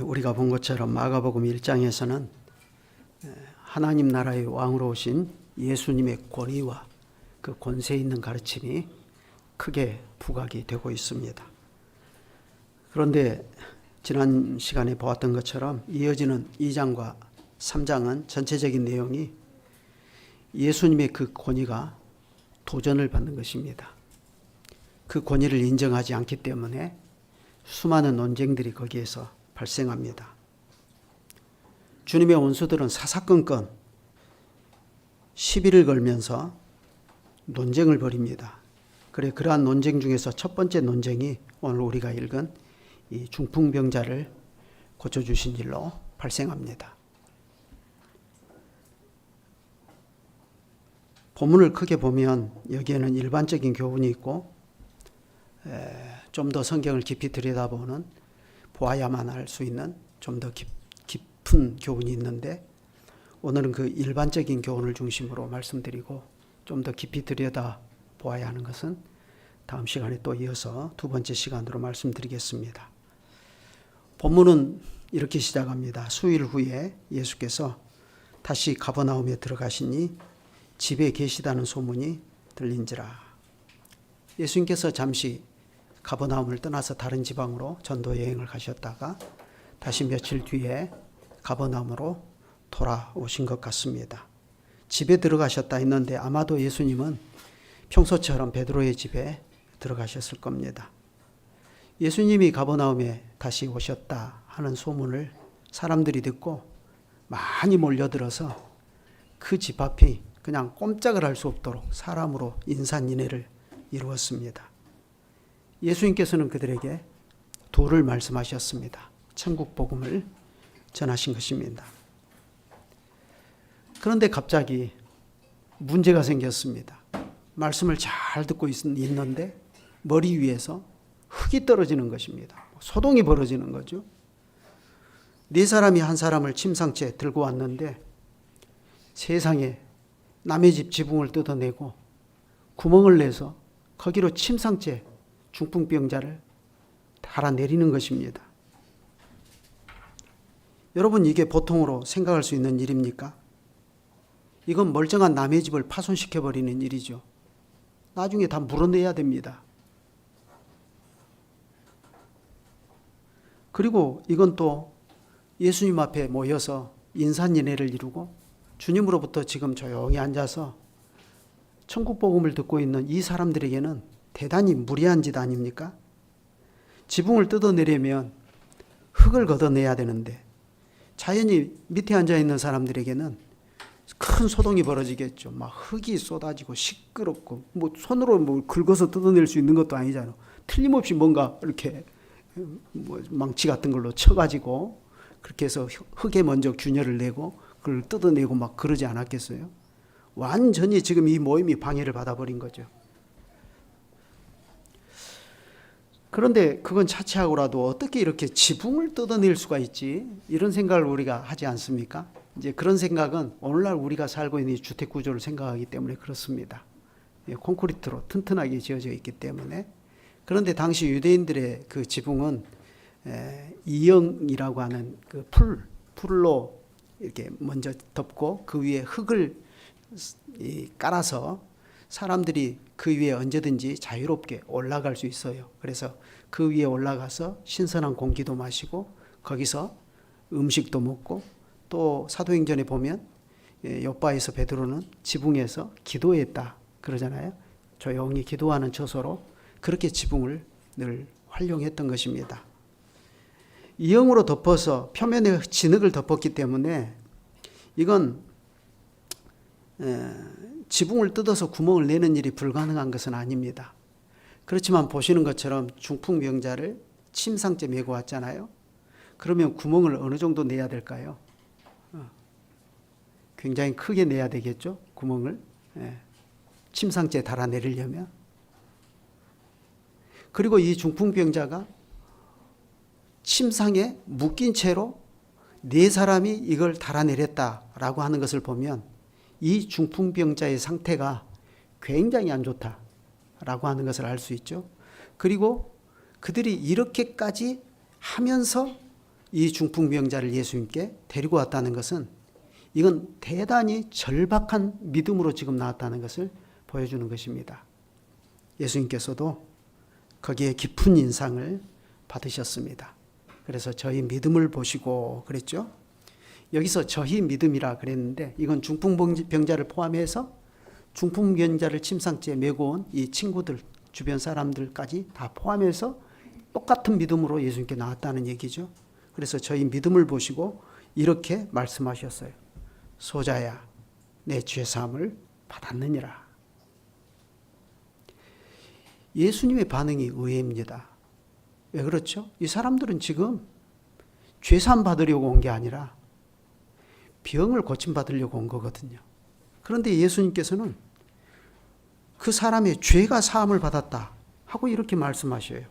우리가 본 것처럼 마가복음 1장에서는 하나님 나라의 왕으로 오신 예수님의 권위와 그 권세 있는 가르침이 크게 부각이 되고 있습니다. 그런데 지난 시간에 보았던 것처럼 이어지는 2장과 3장은 전체적인 내용이 예수님의 그 권위가 도전을 받는 것입니다. 그 권위를 인정하지 않기 때문에 수많은 논쟁들이 거기에서 발생합니다. 주님의 원수들은 사사건건 시비를 걸면서 논쟁을 벌입니다. 그러한 논쟁 중에서 첫 번째 논쟁이 오늘 우리가 읽은 이 중풍병자를 고쳐주신 일로 발생합니다. 본문을 크게 보면 여기에는 일반적인 교훈이 있고 좀 더 성경을 깊이 들여다보는 보아야만 알 수 있는 좀 더 깊은 교훈이 있는데 오늘은 그 일반적인 교훈을 중심으로 말씀드리고 좀 더 깊이 들여다보아야 하는 것은 다음 시간에 또 이어서 두 번째 시간으로 말씀드리겠습니다. 본문은 이렇게 시작합니다. 수일 후에 예수께서 다시 가버나움에 들어가시니 집에 계시다는 소문이 들린지라. 예수님께서 잠시 가버나움을 떠나서 다른 지방으로 전도 여행을 가셨다가 다시 며칠 뒤에 가버나움으로 돌아오신 것 같습니다. 집에 들어가셨다 했는데 아마도 예수님은 평소처럼 베드로의 집에 들어가셨을 겁니다. 예수님이 가버나움에 다시 오셨다 하는 소문을 사람들이 듣고 많이 몰려들어서 그 집 앞이 그냥 꼼짝을 할 수 없도록 사람으로 인산인해를 이루었습니다. 예수님께서는 그들에게 도를 말씀하셨습니다. 천국 복음을 전하신 것입니다. 그런데 갑자기 문제가 생겼습니다. 말씀을 잘 듣고 있는데 머리 위에서 흙이 떨어지는 것입니다. 소동이 벌어지는 거죠. 네 사람이 한 사람을 침상째 들고 왔는데 세상에 남의 집 지붕을 뜯어내고 구멍을 내서 거기로 침상째 중풍병자를 달아내리는 것입니다. 여러분, 이게 보통으로 생각할 수 있는 일입니까? 이건 멀쩡한 남의 집을 파손시켜버리는 일이죠. 나중에 다 물어내야 됩니다. 그리고 이건 또 예수님 앞에 모여서 인산인해를 이루고 주님으로부터 지금 조용히 앉아서 천국 복음을 듣고 있는 이 사람들에게는 대단히 무리한 짓 아닙니까? 지붕을 뜯어내려면 흙을 걷어내야 되는데 자연히 밑에 앉아 있는 사람들에게는 큰 소동이 벌어지겠죠. 막 흙이 쏟아지고 시끄럽고 뭐 손으로 뭐 긁어서 뜯어낼 수 있는 것도 아니잖아요. 틀림없이 뭔가 이렇게 뭐 망치 같은 걸로 쳐가지고 그렇게 해서 흙에 먼저 균열을 내고 그걸 뜯어내고 막 그러지 않았겠어요? 완전히 지금 이 모임이 방해를 받아버린 거죠. 그런데 그건 차치하고라도 어떻게 이렇게 지붕을 뜯어낼 수가 있지? 이런 생각을 우리가 하지 않습니까? 이제 그런 생각은 오늘날 우리가 살고 있는 주택 구조를 생각하기 때문에 그렇습니다. 콘크리트로 튼튼하게 지어져 있기 때문에. 그런데 당시 유대인들의 그 지붕은 이영이라고 하는 그 풀로 이렇게 먼저 덮고 그 위에 흙을 깔아서 사람들이 그 위에 언제든지 자유롭게 올라갈 수 있어요. 그래서 그 위에 올라가서 신선한 공기도 마시고 거기서 음식도 먹고 또 사도행전에 보면 요바에서 베드로는 지붕에서 기도했다 그러잖아요. 조용히 기도하는 처소로 그렇게 지붕을 늘 활용했던 것입니다. 이형으로 덮어서 표면에 진흙을 덮었기 때문에 이건 지붕을 뜯어서 구멍을 내는 일이 불가능한 것은 아닙니다. 그렇지만 보시는 것처럼 중풍병자를 침상째 메고 왔잖아요. 그러면 구멍을 어느 정도 내야 될까요? 굉장히 크게 내야 되겠죠, 구멍을. 침상째 달아내리려면. 그리고 이 중풍병자가 침상에 묶인 채로 네 사람이 이걸 달아내렸다라고 하는 것을 보면 이 중풍병자의 상태가 굉장히 안 좋다라고 하는 것을 알 수 있죠. 그리고 그들이 이렇게까지 하면서 이 중풍병자를 예수님께 데리고 왔다는 것은 이건 대단히 절박한 믿음으로 지금 나왔다는 것을 보여주는 것입니다. 예수님께서도 거기에 깊은 인상을 받으셨습니다. 그래서 저희 믿음을 보시고 그랬죠. 여기서 저희 믿음이라 그랬는데 이건 중풍병자를 포함해서 중풍병자를 침상지에 메고 온 이 친구들, 주변 사람들까지 다 포함해서 똑같은 믿음으로 예수님께 나왔다는 얘기죠. 그래서 저희 믿음을 보시고 이렇게 말씀하셨어요. 소자야, 내 죄사함을 받았느니라. 예수님의 반응이 의외입니다. 왜 그렇죠? 이 사람들은 지금 죄사함 받으려고 온 게 아니라 병을 고침받으려고 온 거거든요. 그런데 예수님께서는 그 사람의 죄가 사함을 받았다 하고 이렇게 말씀하셔요.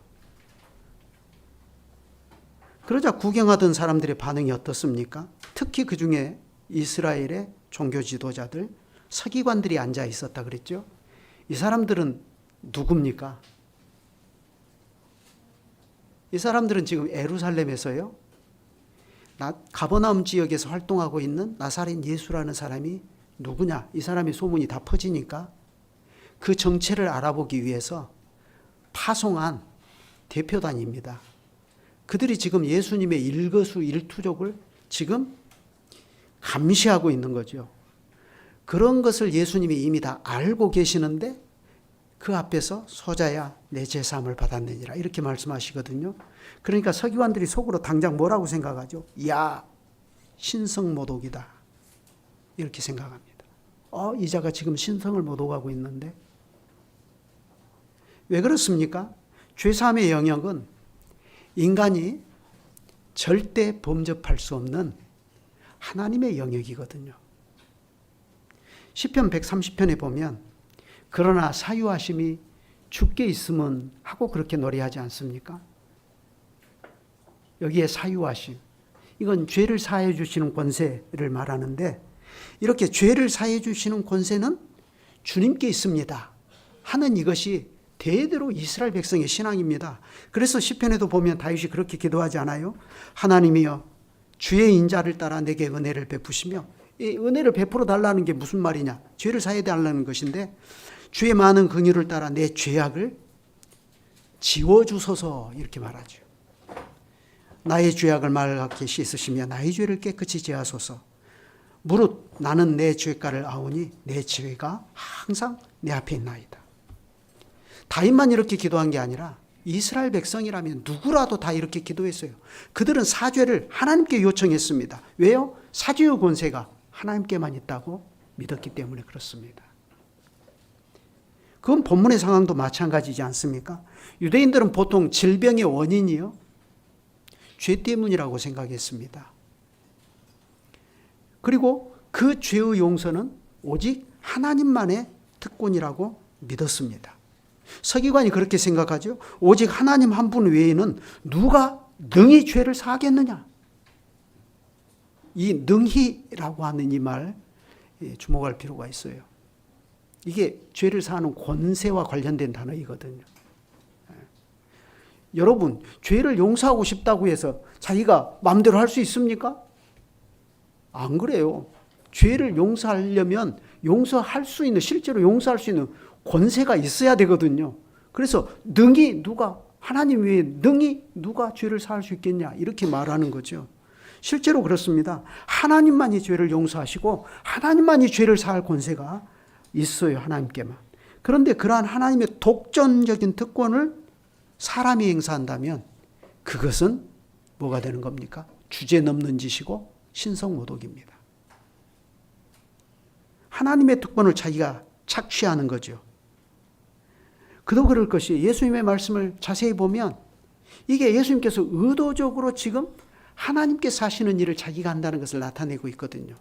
그러자 구경하던 사람들의 반응이 어떻습니까? 특히 그 중에 이스라엘의 종교 지도자들, 서기관들이 앉아 있었다 그랬죠. 이 사람들은 누굽니까? 이 사람들은 지금 예루살렘에서요, 가버나움 지역에서 활동하고 있는 나사렛 예수라는 사람이 누구냐? 이 사람의 소문이 다 퍼지니까 그 정체를 알아보기 위해서 파송한 대표단입니다. 그들이 지금 예수님의 일거수일투족을 지금 감시하고 있는 거죠. 그런 것을 예수님이 이미 다 알고 계시는데 그 앞에서 소자야 내 제사함을 받았느니라 이렇게 말씀하시거든요. 그러니까 서기관들이 속으로 당장 뭐라고 생각하죠? 야, 신성모독이다 이렇게 생각합니다. 이 자가 지금 신성을 모독하고 있는데 왜 그렇습니까? 죄사함의 영역은 인간이 절대 범접할 수 없는 하나님의 영역이거든요. 시편 130편에 보면 그러나 사유하심이 주께 있으면 하고 그렇게 노래하지 않습니까? 여기에 사유하심, 이건 죄를 사해 주시는 권세를 말하는데 이렇게 죄를 사해 주시는 권세는 주님께 있습니다 하는 이것이 대대로 이스라엘 백성의 신앙입니다. 그래서 시편에도 보면 다윗이 그렇게 기도하지 않아요? 하나님이여 주의 인자를 따라 내게 은혜를 베푸시며, 이 은혜를 베풀어 달라는 게 무슨 말이냐? 죄를 사해 달라는 것인데 주의 많은 긍휼을 따라 내 죄악을 지워주소서 이렇게 말하죠. 나의 죄악을 맑게 씻으시며 나의 죄를 깨끗이 제하소서. 무릇 나는 내 죄가를 아오니 내 죄가 항상 내 앞에 있나이다. 다윗만 이렇게 기도한 게 아니라 이스라엘 백성이라면 누구라도 다 이렇게 기도했어요. 그들은 사죄를 하나님께 요청했습니다. 왜요? 사죄의 권세가 하나님께만 있다고 믿었기 때문에 그렇습니다. 그건 본문의 상황도 마찬가지지 않습니까? 유대인들은 보통 질병의 원인이요, 죄 때문이라고 생각했습니다. 그리고 그 죄의 용서는 오직 하나님만의 특권이라고 믿었습니다. 서기관이 그렇게 생각하죠. 오직 하나님 한 분 외에는 누가 능히 죄를 사하겠느냐. 이 능히라고 하는 이 말 주목할 필요가 있어요. 이게 죄를 사하는 권세와 관련된 단어이거든요. 여러분, 죄를 용서하고 싶다고 해서 자기가 마음대로 할 수 있습니까? 안 그래요. 죄를 용서하려면 용서할 수 있는, 실제로 용서할 수 있는 권세가 있어야 되거든요. 그래서 능히 누가, 하나님 외에 능히 누가 죄를 사할 수 있겠냐 이렇게 말하는 거죠. 실제로 그렇습니다. 하나님만이 죄를 용서하시고 하나님만이 죄를 사할 권세가 있어요. 하나님께만. 그런데 그러한 하나님의 독점적인 특권을 사람이 행사한다면 그것은 뭐가 되는 겁니까? 주제 넘는 짓이고 신성모독입니다. 하나님의 특권을 자기가 착취하는 거죠. 그도 그럴 것이 예수님의 말씀을 자세히 보면 이게 예수님께서 의도적으로 지금 하나님께 사시는 일을 자기가 한다는 것을 나타내고 있거든요.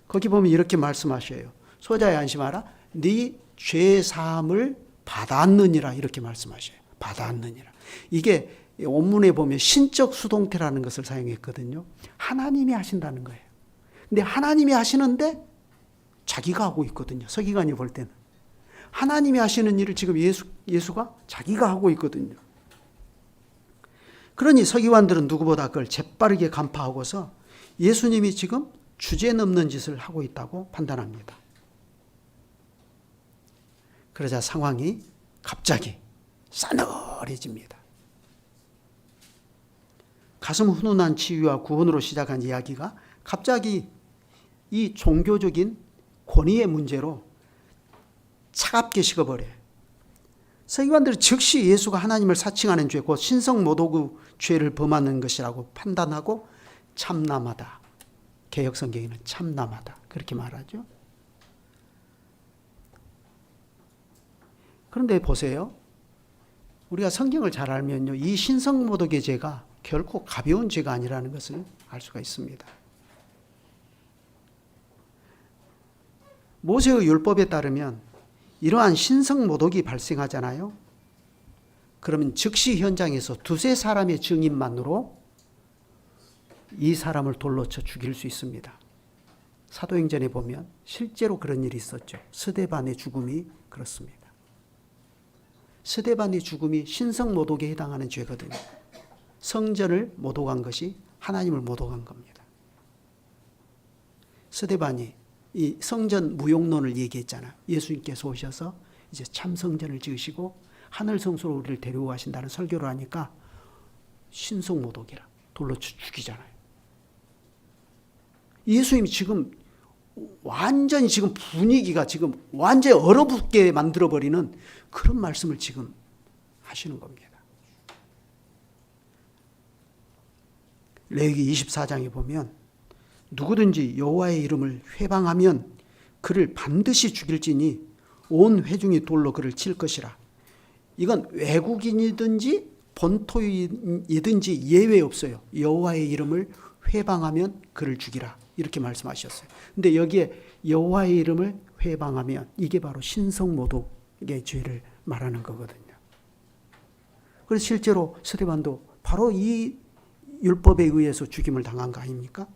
거기 보면 이렇게 말씀하셔요. 소자야 안심하라. 네 죄 사함을 받았느니라 이렇게 말씀하셔요. 받았느니라. 이게 원문에 보면 신적 수동태라는 것을 사용했거든요. 하나님이 하신다는 거예요. 근데 하나님이 하시는데 자기가 하고 있거든요. 서기관이 볼 때는. 하나님이 하시는 일을 지금 예수가 자기가 하고 있거든요. 그러니 서기관들은 누구보다 그걸 재빠르게 간파하고서 예수님이 지금 주제넘는 짓을 하고 있다고 판단합니다. 그러자 상황이 갑자기 싸늘해집니다. 가슴 훈훈한 치유와 구원으로 시작한 이야기가 갑자기 이 종교적인 권위의 문제로 차갑게 식어버려요. 서기관들은 즉시 예수가 하나님을 사칭하는 죄, 곧 신성모독의 죄를 범하는 것이라고 판단하고 참남하다. 개역성경에는 참남하다. 그렇게 말하죠. 그런데 보세요. 우리가 성경을 잘 알면요, 이 신성모독의 죄가 결코 가벼운 죄가 아니라는 것을 알 수가 있습니다. 모세의 율법에 따르면 이러한 신성모독이 발생하잖아요. 그러면 즉시 현장에서 두세 사람의 증인만으로 이 사람을 돌로 쳐 죽일 수 있습니다. 사도행전에 보면 실제로 그런 일이 있었죠. 스데반의 죽음이 그렇습니다. 스데반의 죽음이 신성모독에 해당하는 죄거든요. 성전을 모독한 것이 하나님을 모독한 겁니다. 스데반이 이 성전 무용론을 얘기했잖아요. 예수님께서 오셔서 이제 참 성전을 지으시고 하늘 성소로 우리를 데려가신다는 설교를 하니까 신성모독이라 돌로 죽이잖아요. 예수님이 지금 완전히 지금 분위기가 지금 완전히 얼어붙게 만들어버리는 그런 말씀을 지금 하시는 겁니다. 레위기 24장에 보면 누구든지 여호와의 이름을 회방하면 그를 반드시 죽일지니 온 회중이 돌로 그를 칠 것이라. 이건 외국인이든지 본토이든지 예외 없어요. 여호와의 이름을 회방하면 그를 죽이라. 이렇게 말씀하셨어요. 근데 여기에 여호와의 이름을 회방하면 이게 바로 신성모독의 죄를 말하는 거거든요. 그래서 실제로 스데반도 바로 이 율법에 의해서 죽임을 당한 거 아닙니까?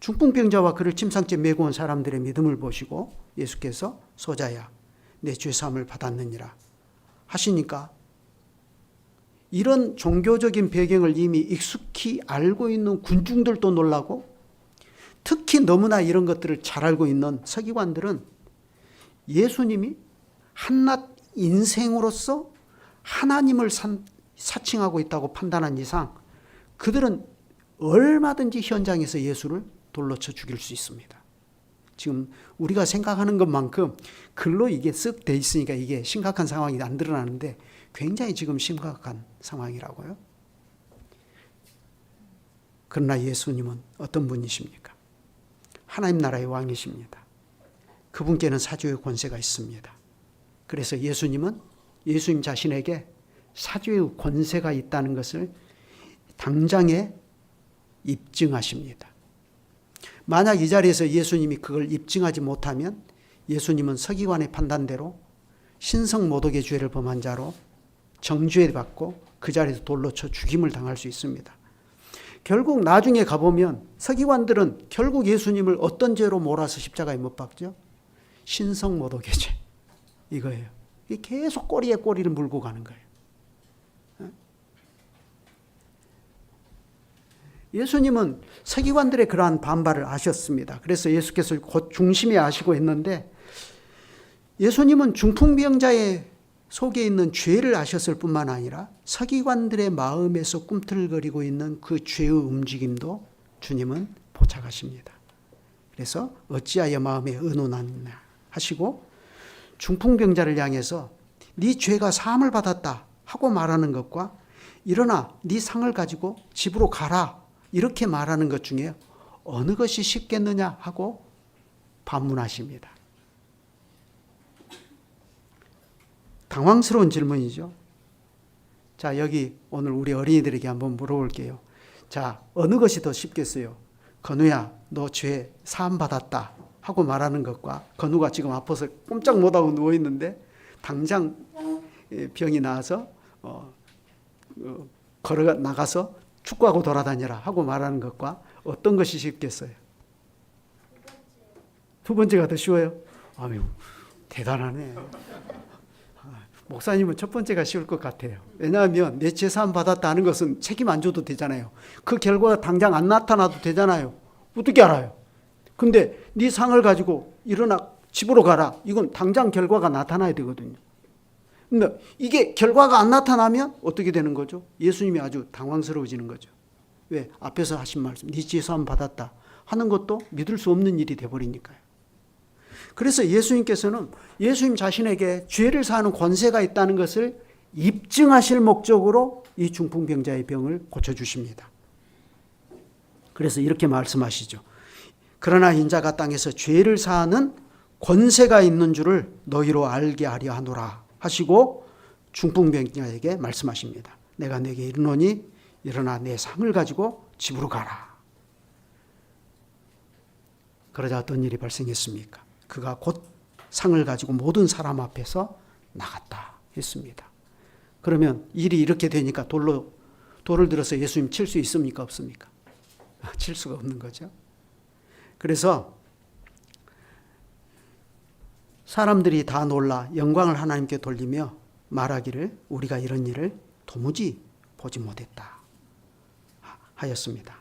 중풍병자와 그를 침상째 메고 온 사람들의 믿음을 보시고 예수께서 소자야 내 죄사함을 받았느니라 하시니까 이런 종교적인 배경을 이미 익숙히 알고 있는 군중들도 놀라고 특히 너무나 이런 것들을 잘 알고 있는 서기관들은 예수님이 한낱 인생으로서 하나님을 사칭하고 있다고 판단한 이상 그들은 얼마든지 현장에서 예수를 돌로 쳐 죽일 수 있습니다. 지금 우리가 생각하는 것만큼 글로 이게 쓱 돼 있으니까 이게 심각한 상황이 안 드러나는데 굉장히 지금 심각한 상황이라고요. 그러나 예수님은 어떤 분이십니까? 하나님 나라의 왕이십니다. 그분께는 사죄의 권세가 있습니다. 그래서 예수님은 예수님 자신에게 사죄의 권세가 있다는 것을 당장에 입증하십니다. 만약 이 자리에서 예수님이 그걸 입증하지 못하면 예수님은 서기관의 판단대로 신성모독의 죄를 범한 자로 정죄받고 그 자리에서 돌로 쳐 죽임을 당할 수 있습니다. 결국 나중에 가보면 서기관들은 결국 예수님을 어떤 죄로 몰아서 십자가에 못 박죠? 신성모독의 죄. 이거예요. 이게 계속 꼬리에 꼬리를 물고 가는 거예요. 예수님은 서기관들의 그러한 반발을 아셨습니다. 그래서 예수께서 곧 중심에 아시고 했는데 예수님은 중풍병자의 속에 있는 죄를 아셨을 뿐만 아니라 서기관들의 마음에서 꿈틀거리고 있는 그 죄의 움직임도 주님은 포착하십니다. 그래서 어찌하여 마음에 의논하느냐 하시고 중풍병자를 향해서 네 죄가 사함을 받았다 하고 말하는 것과 일어나 네 상을 가지고 집으로 가라 이렇게 말하는 것 중에 어느 것이 쉽겠느냐 하고 반문하십니다. 당황스러운 질문이죠. 자, 여기 오늘 우리 어린이들에게 한번 물어볼게요. 자, 어느 것이 더 쉽겠어요? 건우야, 너 죄 사함 받았다 하고 말하는 것과 건우가 지금 아파서 꼼짝 못하고 누워있는데 당장 병이 나와서 걸어 나가서 축구하고 돌아다녀라 하고 말하는 것과 어떤 것이 쉽겠어요? 두 번째가 더 쉬워요? 아유, 대단하네. 목사님은 첫 번째가 쉬울 것 같아요. 왜냐하면 내 재산 받았다는 것은 책임 안 져도 되잖아요. 그 결과가 당장 안 나타나도 되잖아요. 어떻게 알아요? 근데 네 상을 가지고 일어나 집으로 가라. 이건 당장 결과가 나타나야 되거든요. 근데 이게 결과가 안 나타나면 어떻게 되는 거죠? 예수님이 아주 당황스러워지는 거죠. 왜? 앞에서 하신 말씀, 네 재산 받았다 하는 것도 믿을 수 없는 일이 돼버리니까요. 그래서 예수님께서는 예수님 자신에게 죄를 사하는 권세가 있다는 것을 입증하실 목적으로 이 중풍병자의 병을 고쳐주십니다. 그래서 이렇게 말씀하시죠. 그러나 인자가 땅에서 죄를 사하는 권세가 있는 줄을 너희로 알게 하려 하노라 하시고 중풍병자에게 말씀하십니다. 내가 네게 이르노니 일어나 내 상을 가지고 집으로 가라. 그러자 어떤 일이 발생했습니까? 그가 곧 상을 가지고 모든 사람 앞에서 나갔다 했습니다. 그러면 일이 이렇게 되니까 돌을 들어서 예수님 칠 수 있습니까? 없습니까? 칠 수가 없는 거죠. 그래서 사람들이 다 놀라 영광을 하나님께 돌리며 말하기를 우리가 이런 일을 도무지 보지 못했다 하였습니다.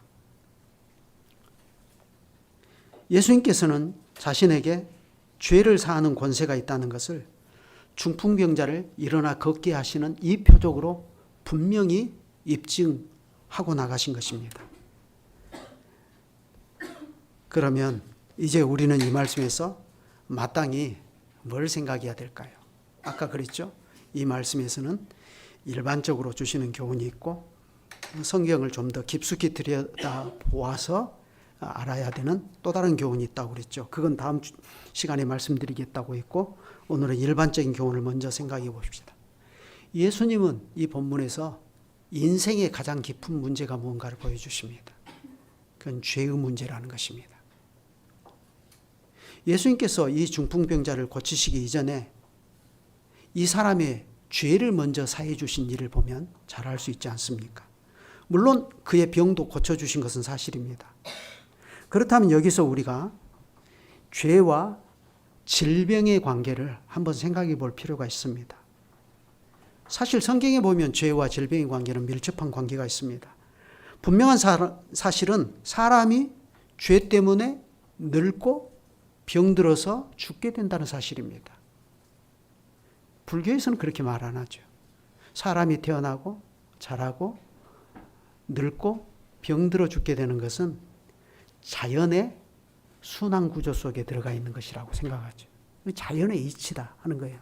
예수님께서는 자신에게 죄를 사하는 권세가 있다는 것을 중풍병자를 일어나 걷게 하시는 이 표적으로 분명히 입증하고 나가신 것입니다. 그러면 이제 우리는 이 말씀에서 마땅히 뭘 생각해야 될까요? 아까 그랬죠? 이 말씀에서는 일반적으로 주시는 교훈이 있고 성경을 좀 더 깊숙이 들여다보아서 알아야 되는 또 다른 교훈이 있다고 그랬죠. 그건 다음 시간에 말씀드리겠다고 했고 오늘은 일반적인 교훈을 먼저 생각해 봅시다. 예수님은 이 본문에서 인생의 가장 깊은 문제가 뭔가를 보여주십니다. 그건 죄의 문제라는 것입니다. 예수님께서 이 중풍병자를 고치시기 이전에 이 사람의 죄를 먼저 사해 주신 일을 보면 잘 알 수 있지 않습니까? 물론 그의 병도 고쳐주신 것은 사실입니다. 그렇다면 여기서 우리가 죄와 질병의 관계를 한번 생각해 볼 필요가 있습니다. 사실 성경에 보면 죄와 질병의 관계는 밀접한 관계가 있습니다. 분명한 사실은 사람이 죄 때문에 늙고 병들어서 죽게 된다는 사실입니다. 불교에서는 그렇게 말 안 하죠. 사람이 태어나고 자라고 늙고 병들어 죽게 되는 것은 자연의 순환구조 속에 들어가 있는 것이라고 생각하죠. 자연의 이치다 하는 거예요.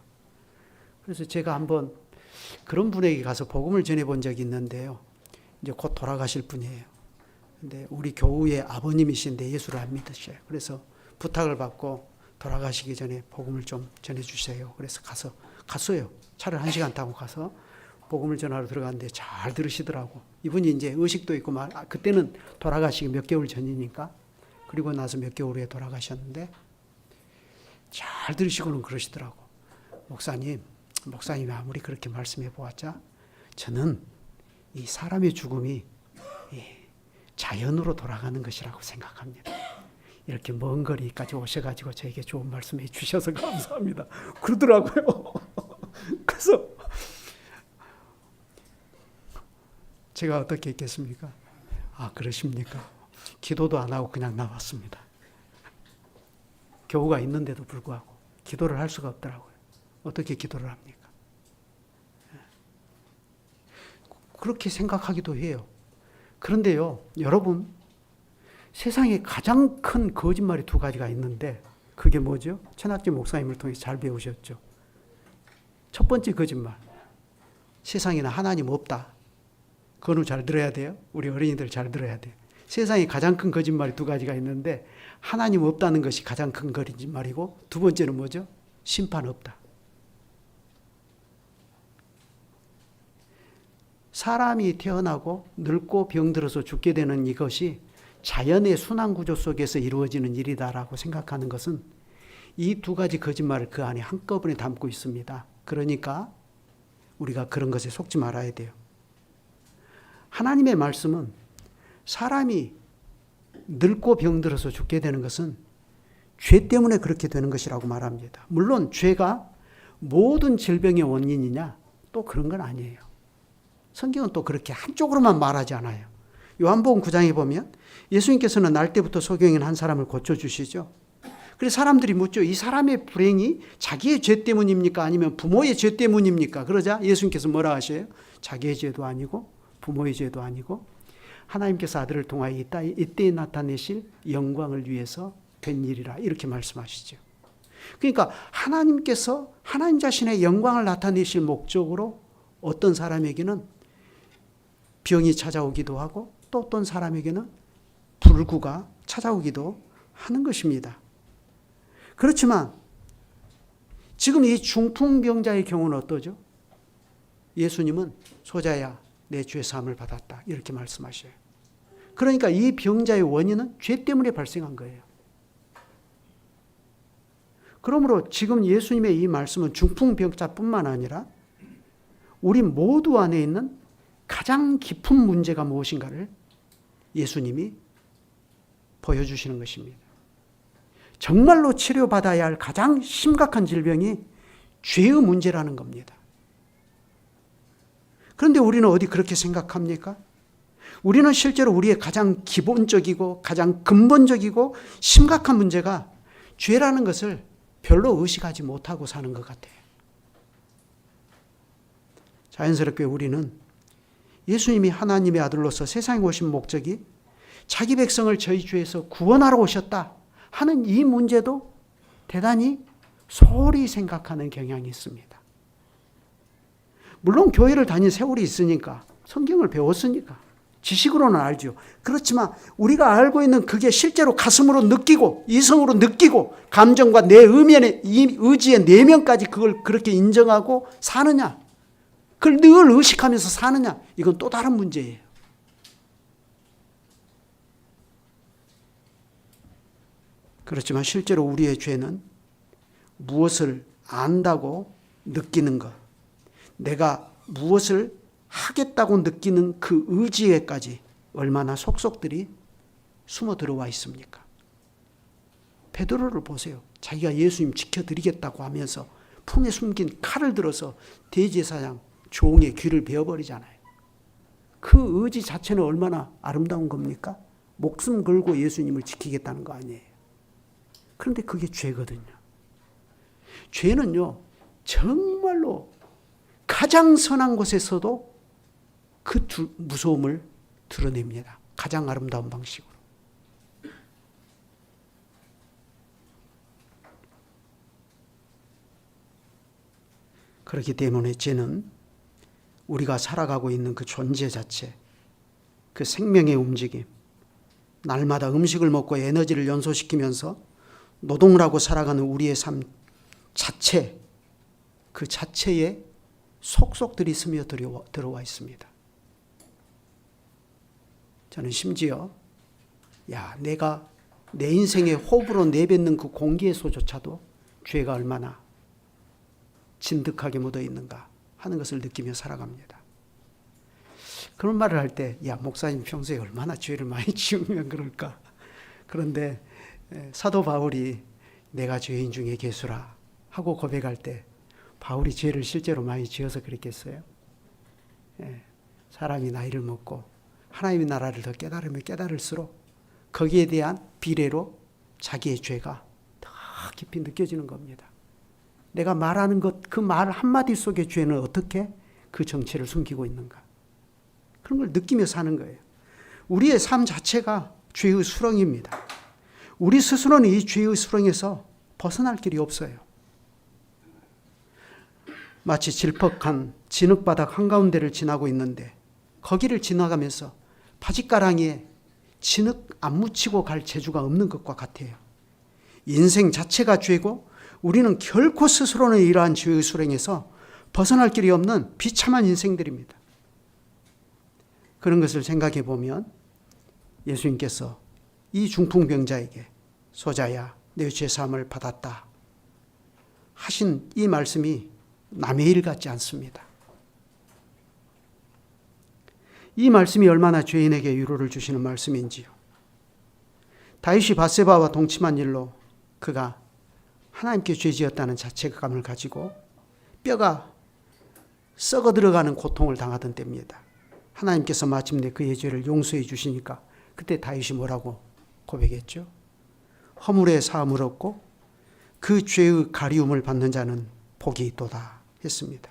그래서 제가 한번 그런 분에게 가서 복음을 전해본 적이 있는데요. 이제 곧 돌아가실 분이에요. 근데 우리 교우의 아버님이신데 예수를 안 믿으셔요. 그래서 부탁을 받고 돌아가시기 전에 복음을 좀 전해주세요. 그래서 갔어요. 차를 1시간 타고 가서 복음을 전하러 들어갔는데 잘 들으시더라고. 이분이 이제 의식도 있고 그때는 돌아가시기 몇 개월 전이니까 그리고 나서 몇 개월 후에 돌아가셨는데 잘 들으시고는 그러시더라고. 목사님이 아무리 그렇게 말씀해 보았자 저는 이 사람의 죽음이 자연으로 돌아가는 것이라고 생각합니다. 이렇게 먼 거리까지 오셔가지고 저에게 좋은 말씀해 주셔서 감사합니다. 그러더라고요. 그래서 제가 어떻게 했겠습니까? 아, 그러십니까? 기도도 안 하고 그냥 나왔습니다. 교우가 있는데도 불구하고 기도를 할 수가 없더라고요. 어떻게 기도를 합니까? 그렇게 생각하기도 해요. 그런데요, 여러분, 세상에 가장 큰 거짓말이 2가지가 있는데 그게 뭐죠? 천학재 목사님을 통해서 잘 배우셨죠. 첫 번째 거짓말, 세상에는 하나님 없다. 그거는 잘 들어야 돼요. 우리 어린이들 잘 들어야 돼요. 세상에 가장 큰 거짓말이 2가지가 있는데 하나님 없다는 것이 가장 큰 거짓말이고 두 번째는 뭐죠? 심판 없다. 사람이 태어나고 늙고 병들어서 죽게 되는 이것이 자연의 순환구조 속에서 이루어지는 일이다라고 생각하는 것은 이 2가지 거짓말을 그 안에 한꺼번에 담고 있습니다. 그러니까 우리가 그런 것에 속지 말아야 돼요. 하나님의 말씀은 사람이 늙고 병들어서 죽게 되는 것은 죄 때문에 그렇게 되는 것이라고 말합니다. 물론 죄가 모든 질병의 원인이냐? 또 그런 건 아니에요. 성경은 또 그렇게 한쪽으로만 말하지 않아요. 요한복음 9장에 보면 예수님께서는 날 때부터 소경인 한 사람을 고쳐주시죠. 그래서 사람들이 묻죠. 이 사람의 불행이 자기의 죄 때문입니까? 아니면 부모의 죄 때문입니까? 그러자 예수님께서 뭐라 하셔요? 자기의 죄도 아니고 부모의 죄도 아니고 하나님께서 아들을 통하여 이때에 나타내실 영광을 위해서 된 일이라 이렇게 말씀하시죠. 그러니까 하나님께서 하나님 자신의 영광을 나타내실 목적으로 어떤 사람에게는 병이 찾아오기도 하고 또 어떤 사람에게는 불구가 찾아오기도 하는 것입니다. 그렇지만 지금 이 중풍병자의 경우는 어떠죠? 예수님은 소자야 내 죄 사함을 받았다 이렇게 말씀하셔요. 그러니까 이 병자의 원인은 죄 때문에 발생한 거예요. 그러므로 지금 예수님의 이 말씀은 중풍병자뿐만 아니라 우리 모두 안에 있는 가장 깊은 문제가 무엇인가를 예수님이 보여주시는 것입니다. 정말로 치료받아야 할 가장 심각한 질병이 죄의 문제라는 겁니다. 그런데 우리는 어디 그렇게 생각합니까? 우리는 실제로 우리의 가장 기본적이고 가장 근본적이고 심각한 문제가 죄라는 것을 별로 의식하지 못하고 사는 것 같아요. 자연스럽게 우리는 예수님이 하나님의 아들로서 세상에 오신 목적이 자기 백성을 저희 죄에서 구원하러 오셨다 하는 이 문제도 대단히 소홀히 생각하는 경향이 있습니다. 물론 교회를 다닌 세월이 있으니까 성경을 배웠으니까 지식으로는 알죠. 그렇지만 우리가 알고 있는 그게 실제로 가슴으로 느끼고 이성으로 느끼고 감정과 내 의지의 내면까지 그걸 그렇게 인정하고 사느냐, 그걸 늘 의식하면서 사느냐, 이건 또 다른 문제예요. 그렇지만 실제로 우리의 죄는 무엇을 안다고 느끼는 것, 내가 무엇을 하겠다고 느끼는 그 의지에까지 얼마나 속속들이 숨어 들어와 있습니까? 베드로를 보세요. 자기가 예수님 지켜드리겠다고 하면서 품에 숨긴 칼을 들어서 대제사장 종의 귀를 베어버리잖아요. 그 의지 자체는 얼마나 아름다운 겁니까? 목숨 걸고 예수님을 지키겠다는 거 아니에요. 그런데 그게 죄거든요. 죄는요, 정말로 가장 선한 곳에서도 그 무서움을 드러냅니다. 가장 아름다운 방식으로. 그렇기 때문에 죄는 우리가 살아가고 있는 그 존재 자체, 그 생명의 움직임, 날마다 음식을 먹고 에너지를 연소시키면서 노동을 하고 살아가는 우리의 삶 자체, 그 자체에 속속들이 스며 들어와 있습니다. 저는 심지어 내가 내 인생의 호흡으로 내뱉는 그 공기에서조차도 죄가 얼마나 진득하게 묻어 있는가 하는 것을 느끼며 살아갑니다. 그런 말을 할 때 목사님 평소에 얼마나 죄를 많이 지으면 그럴까. 그런데 사도 바울이 내가 죄인 중에 괴수라 하고 고백할 때 바울이 죄를 실제로 많이 지어서 그랬겠어요? 사람이 나이를 먹고 하나님의 나라를 더 깨달으면 깨달을수록 거기에 대한 비례로 자기의 죄가 더 깊이 느껴지는 겁니다. 내가 말하는 것, 그 말 한마디 속의 죄는 어떻게 그 정체를 숨기고 있는가. 그런 걸 느끼며 사는 거예요. 우리의 삶 자체가 죄의 수렁입니다. 우리 스스로는 이 죄의 수렁에서 벗어날 길이 없어요. 마치 질퍽한 진흙바닥 한가운데를 지나고 있는데 거기를 지나가면서 바짓가랑이에 진흙 안 묻히고 갈 재주가 없는 것과 같아요. 인생 자체가 죄고 우리는 결코 스스로는 이러한 죄의 수렁에서 벗어날 길이 없는 비참한 인생들입니다. 그런 것을 생각해 보면 예수님께서 이 중풍병자에게 소자야 내 죄사함을 받았다 하신 이 말씀이 남의 일 같지 않습니다. 이 말씀이 얼마나 죄인에게 위로를 주시는 말씀인지요. 다윗이 밧세바와 동침한 일로 그가 하나님께 죄지었다는 자책감을 가지고 뼈가 썩어 들어가는 고통을 당하던 때입니다. 하나님께서 마침내 그의 죄를 용서해 주시니까 그때 다윗이 뭐라고 고백했죠? 허물의 사함을 얻고 그 죄의 가리움을 받는 자는 복이 있도다 했습니다.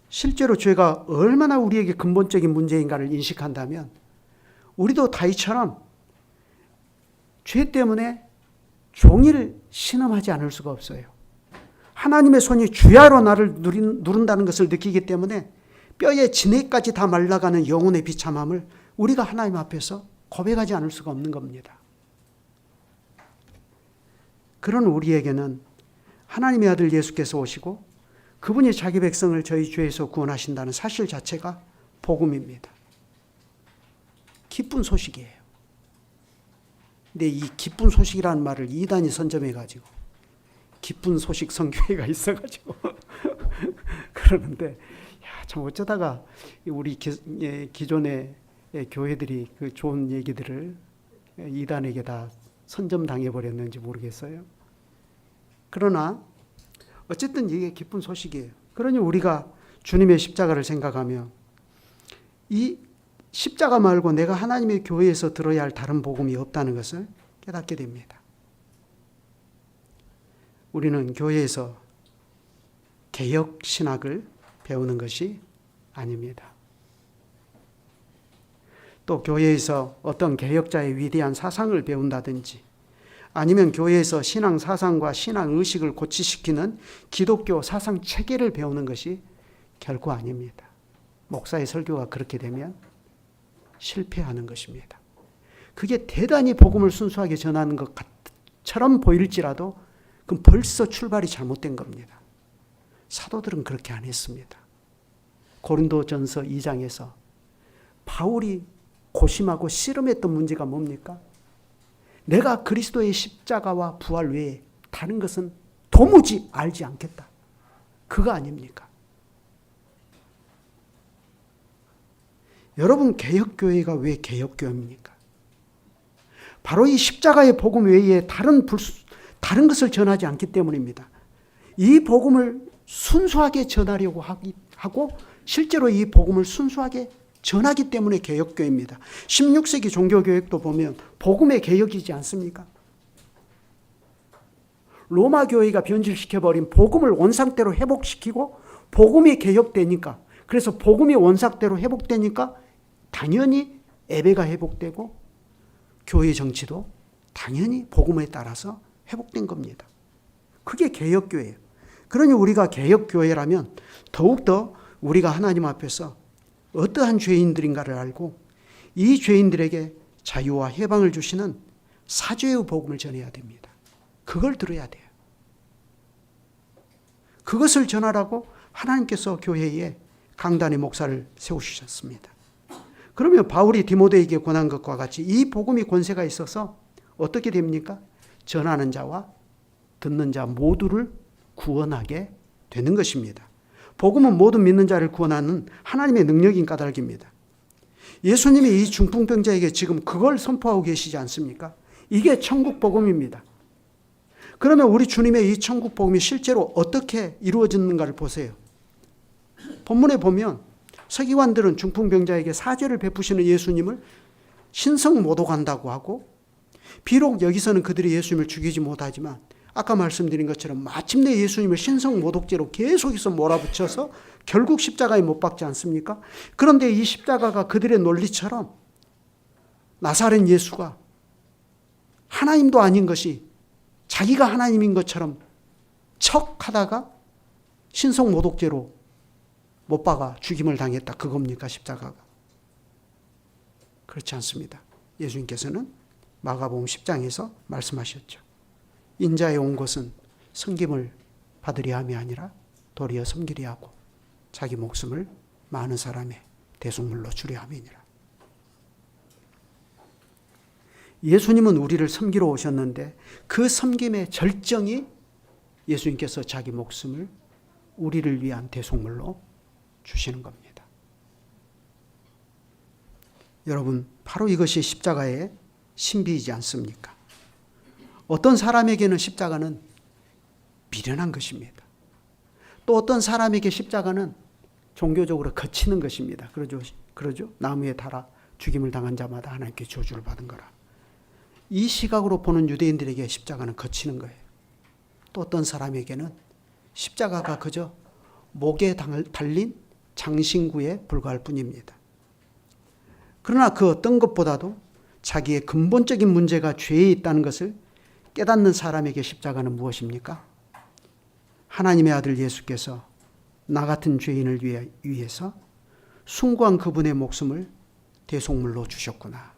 실제로 죄가 얼마나 우리에게 근본적인 문제인가를 인식한다면 우리도 다윗처럼 죄 때문에 종일 신음하지 않을 수가 없어요. 하나님의 손이 주야로 나를 누른다는 것을 느끼기 때문에 뼈의 진액까지 다 말라가는 영혼의 비참함을 우리가 하나님 앞에서 고백하지 않을 수가 없는 겁니다. 그런 우리에게는 하나님의 아들 예수께서 오시고 그분이 자기 백성을 저희 죄에서 구원하신다는 사실 자체가 복음입니다. 기쁜 소식이에요. 근데 이 기쁜 소식이라는 말을 이단이 선점해가지고 기쁜 소식 선교회가 있어가지고 그러는데 참 어쩌다가 우리 기존의 교회들이 그 좋은 얘기들을 이단에게 다 선점당해 버렸는지 모르겠어요. 그러나 어쨌든 이게 기쁜 소식이에요. 그러니 우리가 주님의 십자가를 생각하며 이 십자가 말고 내가 하나님의 교회에서 들어야 할 다른 복음이 없다는 것을 깨닫게 됩니다. 우리는 교회에서 개혁 신학을 배우는 것이 아닙니다. 또 교회에서 어떤 개혁자의 위대한 사상을 배운다든지 아니면 교회에서 신앙 사상과 신앙 의식을 고취시키는 기독교 사상 체계를 배우는 것이 결코 아닙니다. 목사의 설교가 그렇게 되면 실패하는 것입니다. 그게 대단히 복음을 순수하게 전하는 것처럼 보일지라도 그건 벌써 출발이 잘못된 겁니다. 사도들은 그렇게 안 했습니다. 고린도전서 2장에서 바울이 고심하고 씨름했던 문제가 뭡니까? 내가 그리스도의 십자가와 부활 외에 다른 것은 도무지 알지 않겠다. 그거 아닙니까? 여러분, 개혁교회가 왜 개혁교회입니까? 바로 이 십자가의 복음 외에 다른 것을 전하지 않기 때문입니다. 이 복음을 순수하게 전하려고 하고 실제로 이 복음을 순수하게 전하기 때문에 개혁교회입니다. 16세기 종교교역도 보면 복음의 개혁이지 않습니까? 로마 교회가 변질시켜버린 복음을 원상대로 회복시키고 복음이 개혁되니까, 그래서 복음이 원상대로 회복되니까 당연히 예배가 회복되고 교회 정치도 당연히 복음에 따라서 회복된 겁니다. 그게 개혁교회예요. 그러니 우리가 개혁교회라면 더욱더 우리가 하나님 앞에서 어떠한 죄인들인가를 알고 이 죄인들에게 자유와 해방을 주시는 사죄의 복음을 전해야 됩니다. 그걸 들어야 돼요. 그것을 전하라고 하나님께서 교회에 강단의 목사를 세우셨습니다. 그러면 바울이 디모데에게 권한 것과 같이 이 복음이 권세가 있어서 어떻게 됩니까? 전하는 자와 듣는 자 모두를 구원하게 되는 것입니다. 복음은 모든 믿는 자를 구원하는 하나님의 능력인 까닭입니다. 예수님이 이 중풍병자에게 지금 그걸 선포하고 계시지 않습니까? 이게 천국 복음입니다. 그러면 우리 주님의 이 천국 복음이 실제로 어떻게 이루어졌는가를 보세요. 본문에 보면 서기관들은 중풍병자에게 사죄를 베푸시는 예수님을 신성모독한다고 하고, 비록 여기서는 그들이 예수님을 죽이지 못하지만 아까 말씀드린 것처럼 마침내 예수님을 신성모독죄로 계속해서 몰아붙여서 결국 십자가에 못 박지 않습니까? 그런데 이 십자가가 그들의 논리처럼 나사렛 예수가 하나님도 아닌 것이 자기가 하나님인 것처럼 척하다가 신성모독죄로 못 박아 죽임을 당했다. 그겁니까, 십자가가? 그렇지 않습니다. 예수님께서는 마가복음 10장에서 말씀하셨죠. 인자에 온 것은 섬김을 받으려 함이 아니라 도리어 섬기려 하고 자기 목숨을 많은 사람의 대속물로 주려 함이니라. 예수님은 우리를 섬기러 오셨는데 그 섬김의 절정이 예수님께서 자기 목숨을 우리를 위한 대속물로 주시는 겁니다. 여러분, 바로 이것이 십자가의 신비이지 않습니까? 어떤 사람에게는 십자가는 미련한 것입니다. 또 어떤 사람에게 십자가는 종교적으로 거치는 것입니다. 그러죠? 나무에 달아 죽임을 당한 자마다 하나님께 저주를 받은 거라. 이 시각으로 보는 유대인들에게 십자가는 거치는 거예요. 또 어떤 사람에게는 십자가가 그저 목에 달린 장신구에 불과할 뿐입니다. 그러나 그 어떤 것보다도 자기의 근본적인 문제가 죄에 있다는 것을 깨닫는 사람에게 십자가는 무엇입니까? 하나님의 아들 예수께서 나 같은 죄인을 위해서 숭고한 그분의 목숨을 대속물로 주셨구나.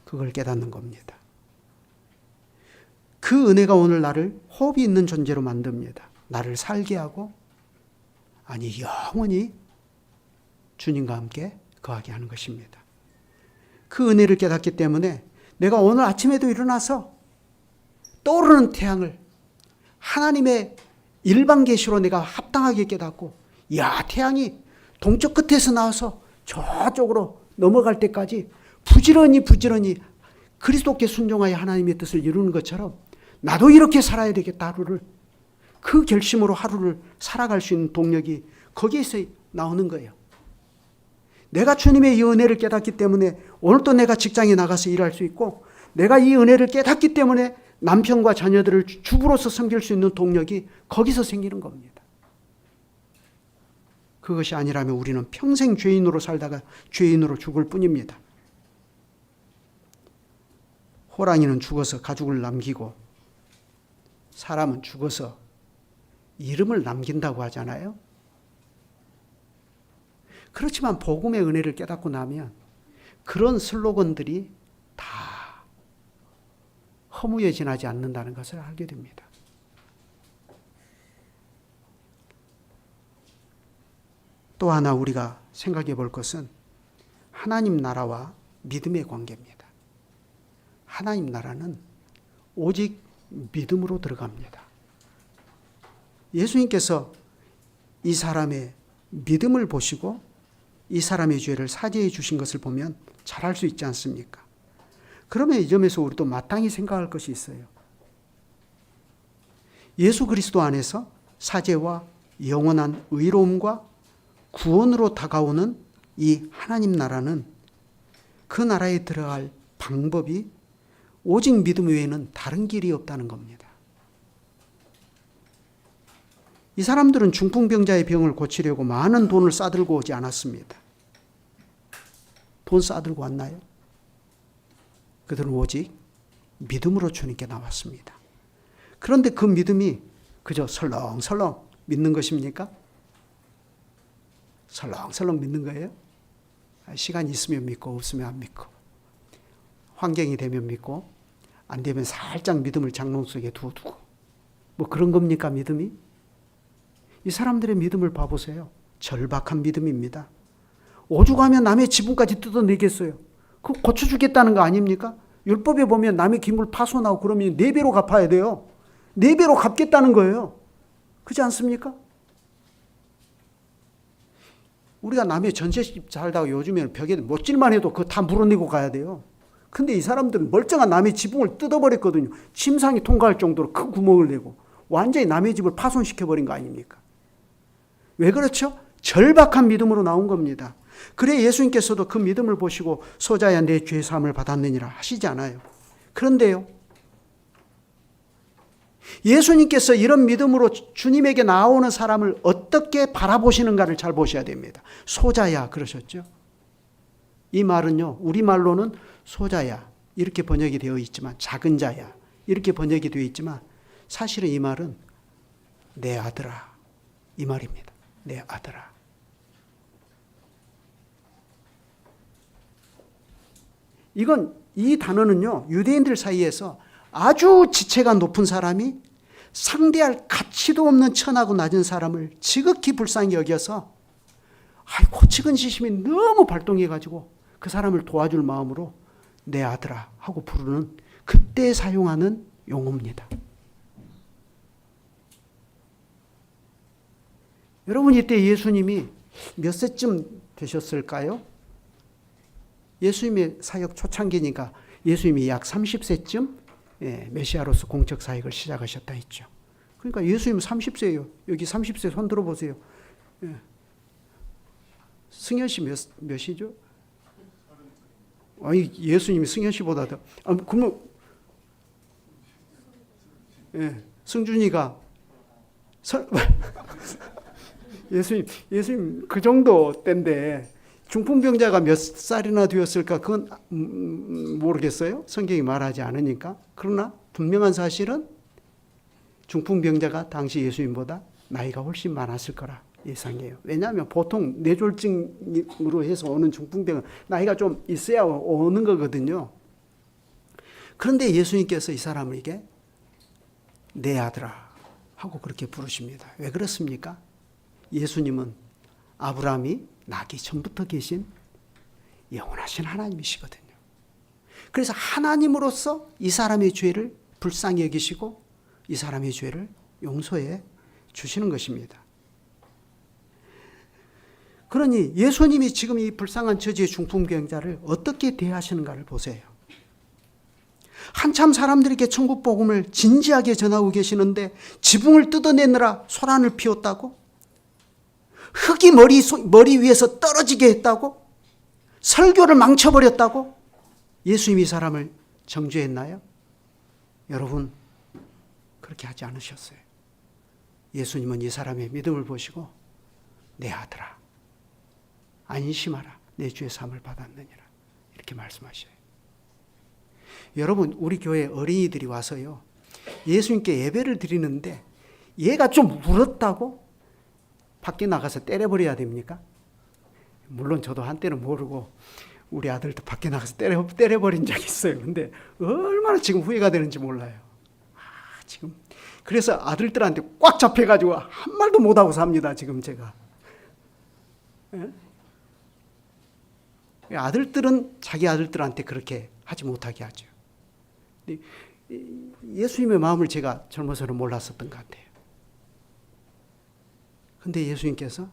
그걸 깨닫는 겁니다. 그 은혜가 오늘 나를 호흡이 있는 존재로 만듭니다. 나를 살게 하고 영원히 주님과 함께 거하게 하는 것입니다. 그 은혜를 깨닫기 때문에 내가 오늘 아침에도 일어나서 떠오르는 태양을 하나님의 일반 계시로 내가 합당하게 깨닫고, 태양이 동쪽 끝에서 나와서 저쪽으로 넘어갈 때까지 부지런히 그리스도께 순종하여 하나님의 뜻을 이루는 것처럼 나도 이렇게 살아야 되겠다. 하루를, 그 결심으로 하루를 살아갈 수 있는 동력이 거기에서 나오는 거예요. 내가 주님의 이 은혜를 깨닫기 때문에 오늘도 내가 직장에 나가서 일할 수 있고, 내가 이 은혜를 깨닫기 때문에 남편과 자녀들을 주부로서 섬길 수 있는 동력이 거기서 생기는 겁니다. 그것이 아니라면 우리는 평생 죄인으로 살다가 죄인으로 죽을 뿐입니다. 호랑이는 죽어서 가죽을 남기고 사람은 죽어서 이름을 남긴다고 하잖아요. 그렇지만 복음의 은혜를 깨닫고 나면 그런 슬로건들이 다 허무에 지나지 않는다는 것을 알게 됩니다. 또 하나 우리가 생각해 볼 것은 하나님 나라와 믿음의 관계입니다. 하나님 나라는 오직 믿음으로 들어갑니다. 예수님께서 이 사람의 믿음을 보시고 이 사람의 죄를 사죄해 주신 것을 보면 잘 알 수 있지 않습니까? 그러면 이 점에서 우리도 마땅히 생각할 것이 있어요. 예수 그리스도 안에서 사죄와 영원한 의로움과 구원으로 다가오는 이 하나님 나라는, 그 나라에 들어갈 방법이 오직 믿음 외에는 다른 길이 없다는 겁니다. 이 사람들은 중풍병자의 병을 고치려고 많은 돈을 싸들고 오지 않았습니다. 돈 싸들고 왔나요? 그들은 오직 믿음으로 주님께 나왔습니다. 그런데 그 믿음이 그저 설렁설렁 믿는 것입니까? 설렁설렁 믿는 거예요? 시간이 있으면 믿고 없으면 안 믿고, 환경이 되면 믿고 안 되면 살짝 믿음을 장롱 속에 두고, 뭐 그런 겁니까 믿음이? 이 사람들의 믿음을 봐보세요. 절박한 믿음입니다. 오죽하면 남의 지분까지 뜯어내겠어요. 그거 고쳐주겠다는 거 아닙니까? 율법에 보면 남의 기물 파손하고 그러면 4배로 갚아야 돼요. 4배로 갚겠다는 거예요. 그렇지 않습니까? 우리가 남의 전셋집 살다가 요즘에는 벽에 못질만 해도 그거 다 물어내고 가야 돼요. 근데 이 사람들은 멀쩡한 남의 지붕을 뜯어버렸거든요. 침상이 통과할 정도로 큰 구멍을 내고 완전히 남의 집을 파손시켜버린 거 아닙니까? 왜 그렇죠? 절박한 믿음으로 나온 겁니다. 그래 예수님께서도 그 믿음을 보시고 소자야 내 죄 사함을 받았느니라 하시지 않아요. 그런데요, 예수님께서 이런 믿음으로 주님에게 나오는 사람을 어떻게 바라보시는가를 잘 보셔야 됩니다. 소자야 그러셨죠. 이 말은요, 우리말로는 소자야 이렇게 번역이 되어 있지만, 작은 자야 이렇게 번역이 되어 있지만, 사실은 이 말은 내 아들아 이 말입니다. 내 아들아. 이 단어는요, 유대인들 사이에서 아주 지체가 높은 사람이 상대할 가치도 없는 천하고 낮은 사람을 지극히 불쌍히 여겨서 고치근시심이 너무 발동해가지고 그 사람을 도와줄 마음으로 내 아들아 하고 부르는, 그때 사용하는 용어입니다. 여러분, 이때 예수님이 몇 세쯤 되셨을까요? 예수님의 사역 초창기니까 예수님이 약 30세쯤 메시아로서 공적 사역을 시작하셨다 했죠. 그러니까 예수님 30세예요. 여기 30세 손 들어보세요. 예. 승현 씨 몇이죠? 아니, 예수님이 승현 씨보다 더. 그러면, 예, 승준이가, 예수님 그 정도 때인데, 중풍병자가 몇 살이나 되었을까? 그건 모르겠어요. 성경이 말하지 않으니까. 그러나 분명한 사실은 중풍병자가 당시 예수님보다 나이가 훨씬 많았을 거라 예상해요. 왜냐하면 보통 뇌졸중으로 해서 오는 중풍병은 나이가 좀 있어야 오는 거거든요. 그런데 예수님께서 이 사람에게 내 아들아 하고 그렇게 부르십니다. 왜 그렇습니까? 예수님은 아브라함이 나기 전부터 계신 영원하신 하나님이시거든요. 그래서 하나님으로서 이 사람의 죄를 불쌍히 여기시고 이 사람의 죄를 용서해 주시는 것입니다. 그러니 예수님이 지금 이 불쌍한 처지의 중풍병자를 어떻게 대하시는가를 보세요. 한참 사람들에게 천국 복음을 진지하게 전하고 계시는데 지붕을 뜯어내느라 소란을 피웠다고? 흙이 머리 위에서 떨어지게 했다고? 설교를 망쳐버렸다고? 예수님이 이 사람을 정죄했나요? 여러분, 그렇게 하지 않으셨어요. 예수님은 이 사람의 믿음을 보시고 내 아들아 안심하라 내 주의 사함을 받았느니라 이렇게 말씀하셔요. 여러분, 우리 교회 어린이들이 와서요 예수님께 예배를 드리는데 얘가 좀 울었다고 밖에 나가서 때려버려야 됩니까? 물론 저도 한때는 모르고 우리 아들도 밖에 나가서 때려버린 적이 있어요. 근데 얼마나 지금 후회가 되는지 몰라요. 지금 그래서 아들들한테 꽉 잡혀가지고 한 말도 못하고 삽니다. 지금 제가. 아들들은 자기 아들들한테 그렇게 하지 못하게 하죠. 예수님의 마음을 제가 젊어서는 몰랐었던 것 같아요. 그런데 예수님께서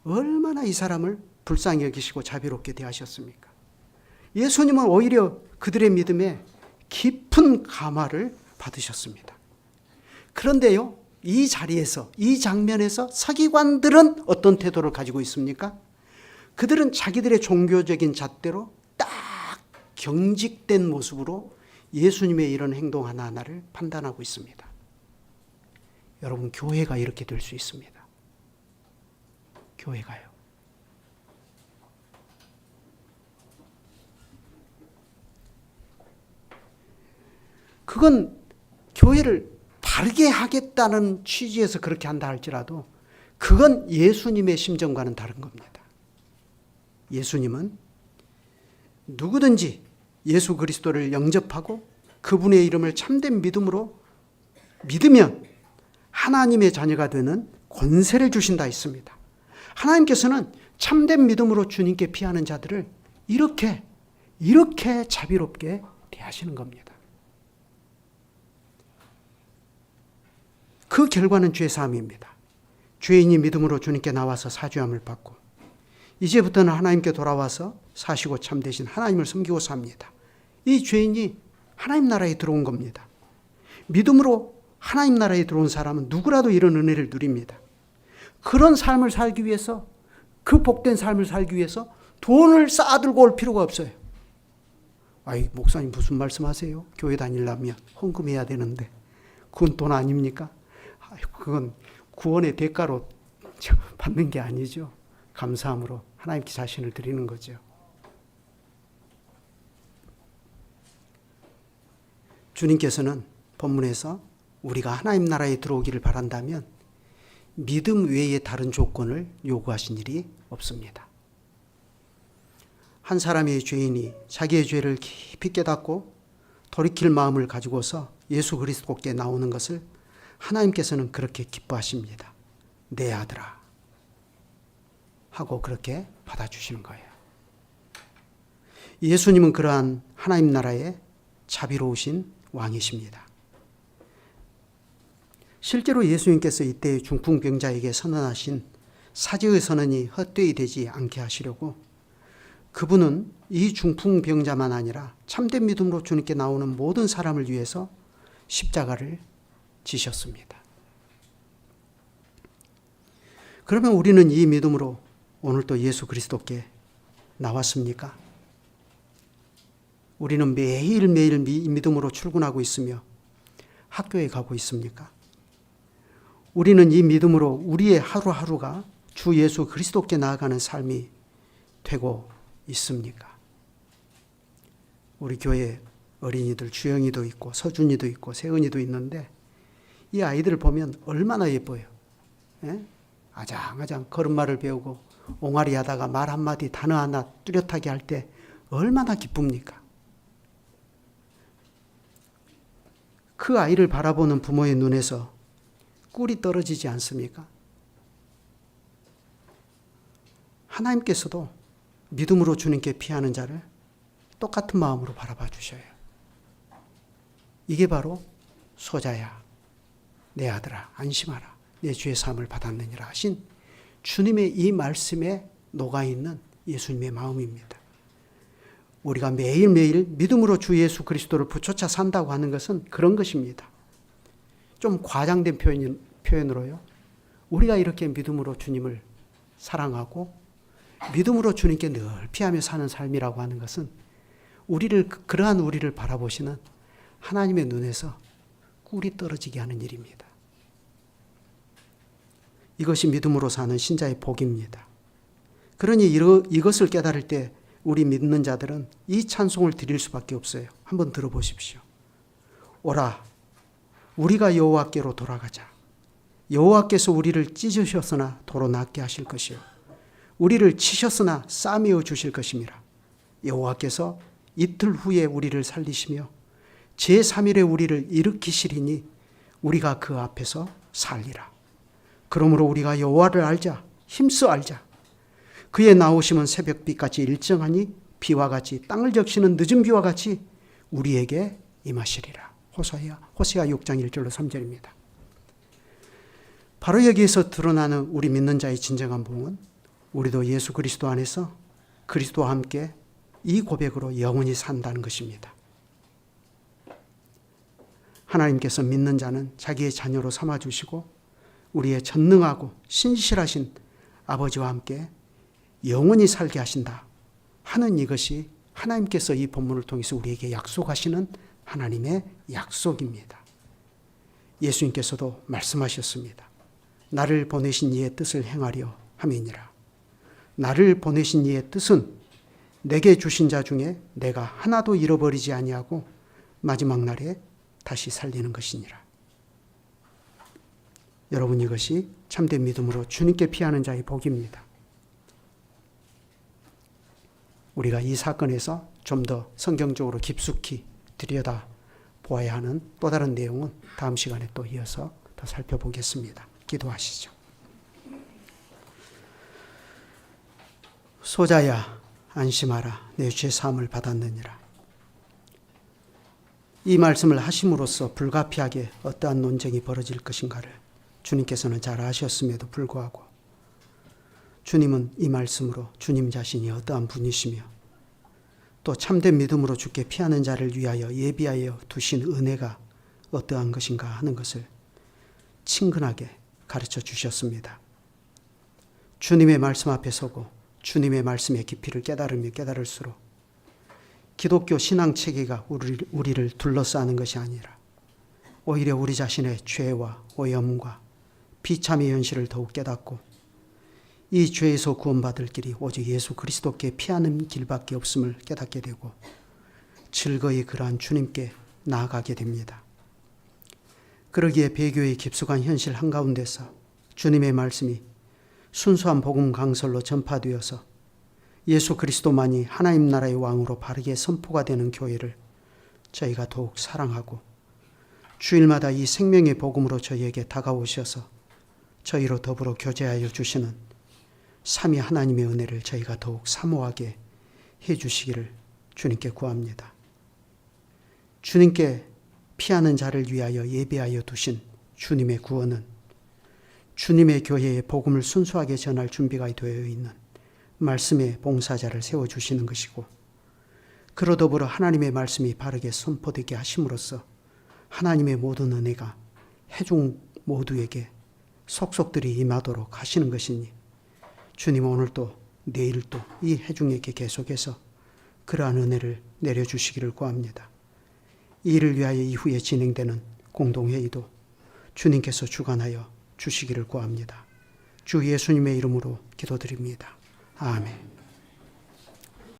얼마나 이 사람을 불쌍히 여기시고 자비롭게 대하셨습니까? 예수님은 오히려 그들의 믿음에 깊은 감화를 받으셨습니다. 그런데요, 이 자리에서, 이 장면에서 서기관들은 어떤 태도를 가지고 있습니까? 그들은 자기들의 종교적인 잣대로 딱 경직된 모습으로 예수님의 이런 행동 하나하나를 판단하고 있습니다. 여러분, 교회가 이렇게 될 수 있습니다. 교회가요. 그건 교회를 바르게 하겠다는 취지에서 그렇게 한다 할지라도 그건 예수님의 심정과는 다른 겁니다. 예수님은 누구든지 예수 그리스도를 영접하고 그분의 이름을 참된 믿음으로 믿으면 하나님의 자녀가 되는 권세를 주신다 했습니다. 하나님께서는 참된 믿음으로 주님께 피하는 자들을 이렇게 자비롭게 대하시는 겁니다. 그 결과는 죄사함입니다. 죄인이 믿음으로 주님께 나와서 사죄함을 받고 이제부터는 하나님께 돌아와서 사시고 참되신 하나님을 섬기고 삽니다. 이 죄인이 하나님 나라에 들어온 겁니다. 믿음으로 하나님 나라에 들어온 사람은 누구라도 이런 은혜를 누립니다. 그런 삶을 살기 위해서, 그 복된 삶을 살기 위해서 돈을 쌓아들고 올 필요가 없어요. 아이, 목사님 무슨 말씀하세요? 교회 다니려면 헌금해야 되는데 그건 돈 아닙니까? 그건 구원의 대가로 받는 게 아니죠. 감사함으로 하나님께 자신을 드리는 거죠. 주님께서는 본문에서 우리가 하나님 나라에 들어오기를 바란다면 믿음 외에 다른 조건을 요구하신 일이 없습니다. 한 사람의 죄인이 자기의 죄를 깊이 깨닫고 돌이킬 마음을 가지고서 예수 그리스도께 나오는 것을 하나님께서는 그렇게 기뻐하십니다. 내 아들아 하고 그렇게 받아주시는 거예요. 예수님은 그러한 하나님 나라의 자비로우신 왕이십니다. 실제로 예수님께서 이때 중풍병자에게 선언하신 사제의 선언이 헛되이 되지 않게 하시려고 그분은 이 중풍병자만 아니라 참된 믿음으로 주님께 나오는 모든 사람을 위해서 십자가를 지셨습니다. 그러면 우리는 이 믿음으로 오늘 또 예수 그리스도께 나왔습니까? 우리는 매일매일 믿음으로 출근하고 있으며 학교에 가고 있습니까? 우리는 이 믿음으로 우리의 하루하루가 주 예수 그리스도께 나아가는 삶이 되고 있습니까? 우리 교회 어린이들 주영이도 있고 서준이도 있고 세은이도 있는데 이 아이들을 보면 얼마나 예뻐요. 예? 아장아장 걸음마를 배우고 옹알이 하다가 말 한마디 단어 하나 뚜렷하게 할 때 얼마나 기쁩니까? 그 아이를 바라보는 부모의 눈에서 꿀이 떨어지지 않습니까? 하나님께서도 믿음으로 주님께 피하는 자를 똑같은 마음으로 바라봐 주셔요. 이게 바로 소자야, 내 아들아, 안심하라, 내 주의 사함을 받았느니라 하신 주님의 이 말씀에 녹아있는 예수님의 마음입니다. 우리가 매일매일 믿음으로 주 예수 그리스도를 붙여차 산다고 하는 것은 그런 것입니다. 좀 과장된 표현으로요. 우리가 이렇게 믿음으로 주님을 사랑하고 믿음으로 주님께 늘 피하며 사는 삶이라고 하는 것은 그러한 우리를 바라보시는 하나님의 눈에서 꿀이 떨어지게 하는 일입니다. 이것이 믿음으로 사는 신자의 복입니다. 그러니 이것을 깨달을 때 우리 믿는 자들은 이 찬송을 드릴 수밖에 없어요. 한번 들어보십시오. 오라, 우리가 여호와께로 돌아가자. 여호와께서 우리를 찢으셨으나 도로 낫게 하실 것이요 우리를 치셨으나 싸매어 주실 것임이라. 여호와께서 이틀 후에 우리를 살리시며 제3일에 우리를 일으키시리니 우리가 그 앞에서 살리라. 그러므로 우리가 여호와를 알자, 힘써 알자. 그의 나오심은 새벽빛같이 일정하니 비와 같이 땅을 적시는 늦은 비와 같이 우리에게 임하시리라. 호세아 6장 1절로 3절입니다. 바로 여기에서 드러나는 우리 믿는 자의 진정한 복은 우리도 예수 그리스도 안에서 그리스도와 함께 이 고백으로 영원히 산다는 것입니다. 하나님께서 믿는 자는 자기의 자녀로 삼아주시고 우리의 전능하고 신실하신 아버지와 함께 영원히 살게 하신다 하는 이것이 하나님께서 이 본문을 통해서 우리에게 약속하시는 하나님의 약속입니다. 예수님께서도 말씀하셨습니다. 나를 보내신 이의 뜻을 행하려 함이니라. 나를 보내신 이의 뜻은 내게 주신 자 중에 내가 하나도 잃어버리지 아니하고 마지막 날에 다시 살리는 것이니라. 여러분, 이것이 참된 믿음으로 주님께 피하는 자의 복입니다. 우리가 이 사건에서 좀 더 성경적으로 깊숙이 들여다 보아야 하는 또 다른 내용은 다음 시간에 또 이어서 더 살펴보겠습니다. 기도하시죠. 소자야, 안심하라, 내 죄 사함을 받았느니라. 이 말씀을 하심으로써 불가피하게 어떠한 논쟁이 벌어질 것인가를 주님께서는 잘 아셨음에도 불구하고 주님은 이 말씀으로 주님 자신이 어떠한 분이시며 또 참된 믿음으로 주께 피하는 자를 위하여 예비하여 두신 은혜가 어떠한 것인가 하는 것을 친근하게 가르쳐 주셨습니다. 주님의 말씀 앞에 서고 주님의 말씀의 깊이를 깨달으며 깨달을수록 기독교 신앙 체계가 우리를 둘러싸는 것이 아니라 오히려 우리 자신의 죄와 오염과 비참의 현실을 더욱 깨닫고 이 죄에서 구원받을 길이 오직 예수 그리스도께 피하는 길밖에 없음을 깨닫게 되고 즐거이 그러한 주님께 나아가게 됩니다. 그러기에 배교의 깊숙한 현실 한가운데서 주님의 말씀이 순수한 복음 강설로 전파되어서 예수 그리스도만이 하나님 나라의 왕으로 바르게 선포가 되는 교회를 저희가 더욱 사랑하고 주일마다 이 생명의 복음으로 저희에게 다가오셔서 저희로 더불어 교제하여 주시는 삼위 하나님의 은혜를 저희가 더욱 사모하게 해주시기를 주님께 구합니다. 주님께 피하는 자를 위하여 예비하여 두신 주님의 구원은 주님의 교회에 복음을 순수하게 전할 준비가 되어 있는 말씀의 봉사자를 세워주시는 것이고 그로 더불어 하나님의 말씀이 바르게 선포되게 하심으로써 하나님의 모든 은혜가 회중 모두에게 속속들이 임하도록 하시는 것이니 주님 오늘도 내일도 이 회중에게 계속해서 그러한 은혜를 내려주시기를 구합니다. 이를 위하여 이후에 진행되는 공동회의도 주님께서 주관하여 주시기를 구합니다. 주 예수님의 이름으로 기도드립니다. 아멘.